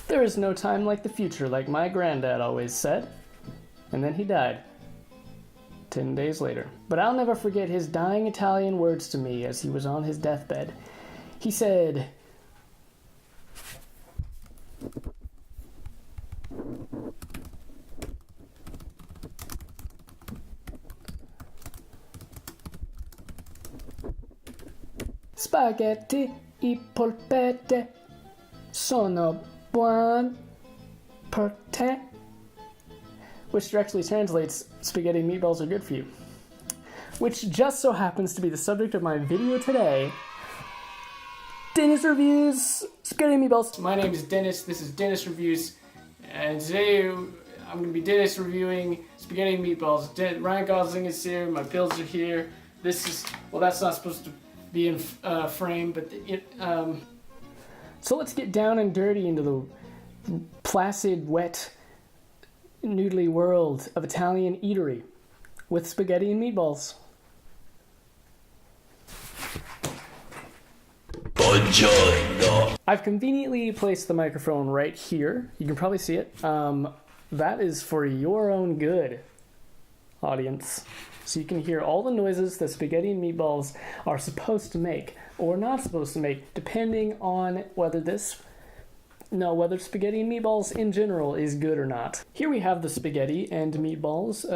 There is no time like the future, like my granddad always said. And then he died 10 days later. But I'll never forget his dying Italian words to me as he was on his deathbed. He said, "Spaghetti e polpette sono buon per te," which directly translates, "spaghetti and meatballs are good for you." Which just so happens to be the subject of my video today. Dennis Reviews Spaghetti and Meatballs. My name is Dennis, this is Dennis Reviews, and today I'm going to be Dennis reviewing Spaghetti and Meatballs. Ryan Gosling is here, my pills are here. This is, well, that's not supposed to be in frame, but so let's get down and dirty into the placid, wet, noodly world of Italian eatery with spaghetti and meatballs. Buongiorno. I've conveniently placed the microphone right here. You can probably see it. That is for your own good, audience. So you can hear all the noises that spaghetti and meatballs are supposed to make or not supposed to make, depending on whether spaghetti and meatballs in general is good or not. Here we have the spaghetti and meatballs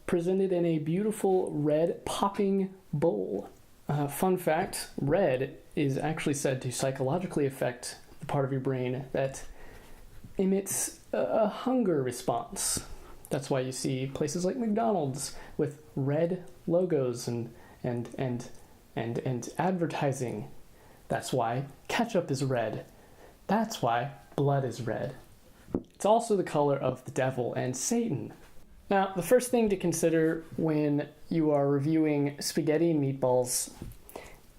presented in a beautiful red popping bowl. Fun fact, red is actually said to psychologically affect the part of your brain that emits a hunger response. That's why you see places like McDonald's with red logos and advertising. That's why ketchup is red. That's why blood is red. It's also the color of the devil and Satan. Now, the first thing to consider when you are reviewing spaghetti and meatballs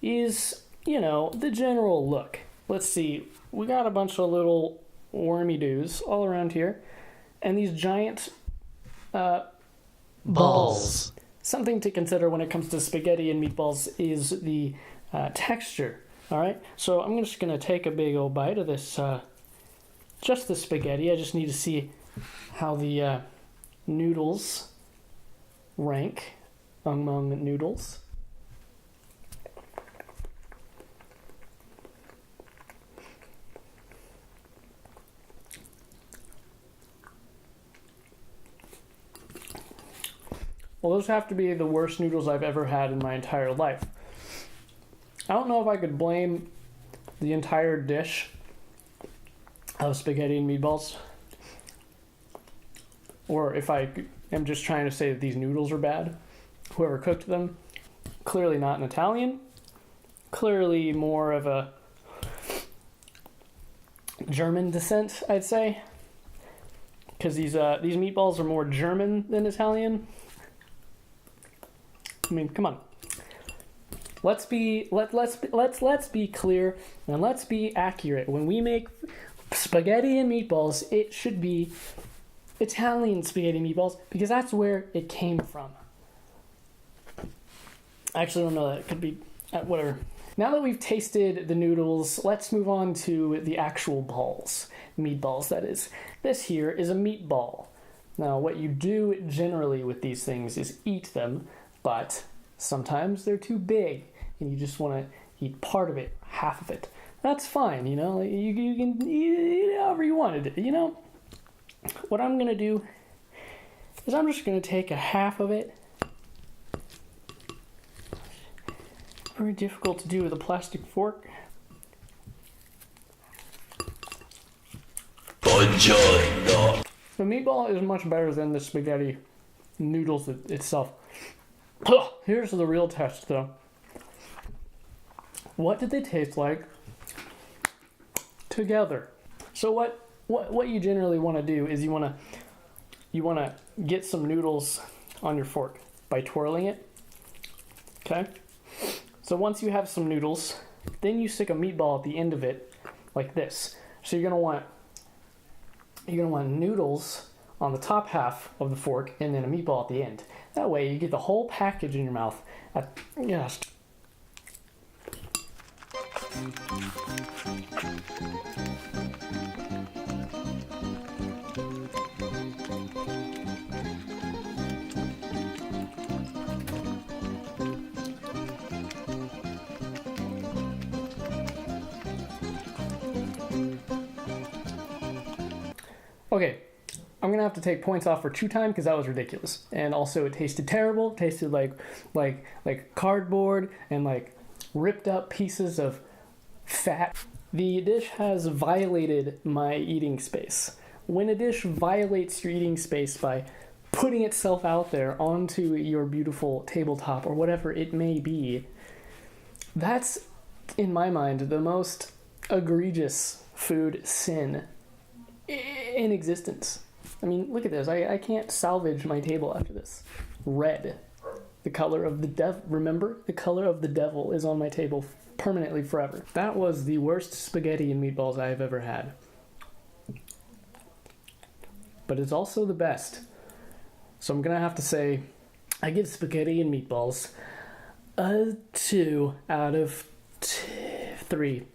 is, the general look. Let's see, we got a bunch of little wormy doos all around here, and these giant balls. Something to consider when it comes to spaghetti and meatballs is the texture. All right, so I'm just going to take a big old bite of this, just the spaghetti. I just need to see how the noodles rank among noodles. Well, those have to be the worst noodles I've ever had in my entire life. I don't know if I could blame the entire dish of spaghetti and meatballs, or if I am just trying to say that these noodles are bad. Whoever cooked them, clearly not an Italian, clearly more of a German descent, I'd say, because these meatballs are more German than Italian. I mean, come on. Let's be clear and let's be accurate. When we make spaghetti and meatballs, it should be Italian spaghetti and meatballs because that's where it came from. I actually don't know that. It could be whatever. Now that we've tasted the noodles, let's move on to the actual balls. Meatballs, that is. This here is a meatball. Now, what you do generally with these things is eat them, but sometimes they're too big and you just want to eat part of it, half of it. That's fine, you can eat it however you want to. What I'm going to do is I'm just going to take a half of it. Very difficult to do with a plastic fork. Buongiorno. The meatball is much better than the spaghetti noodles itself. Here's the real test, though. What did they taste like together? So what you generally want to do is you want to get some noodles on your fork by twirling it. Okay? So once you have some noodles, then you stick a meatball at the end of it like this. So you're gonna want noodles on the top half of the fork and then a meatball at the end. That way you get the whole package in your mouth. Yes. Okay, I'm gonna have to take points off for chew time because that was ridiculous, and also it tasted terrible. It tasted like cardboard and like ripped up pieces of fat. The dish has violated my eating space. When a dish violates your eating space by putting itself out there onto your beautiful tabletop or whatever it may be, that's, in my mind, the most egregious food sin in existence. I mean, look at this. I can't salvage my table after this. Red. The color of the devil. Remember? The color of the devil is on my table permanently forever. That was the worst spaghetti and meatballs I have ever had. But it's also the best. So I'm gonna have to say, I give spaghetti and meatballs a 2 out of 3.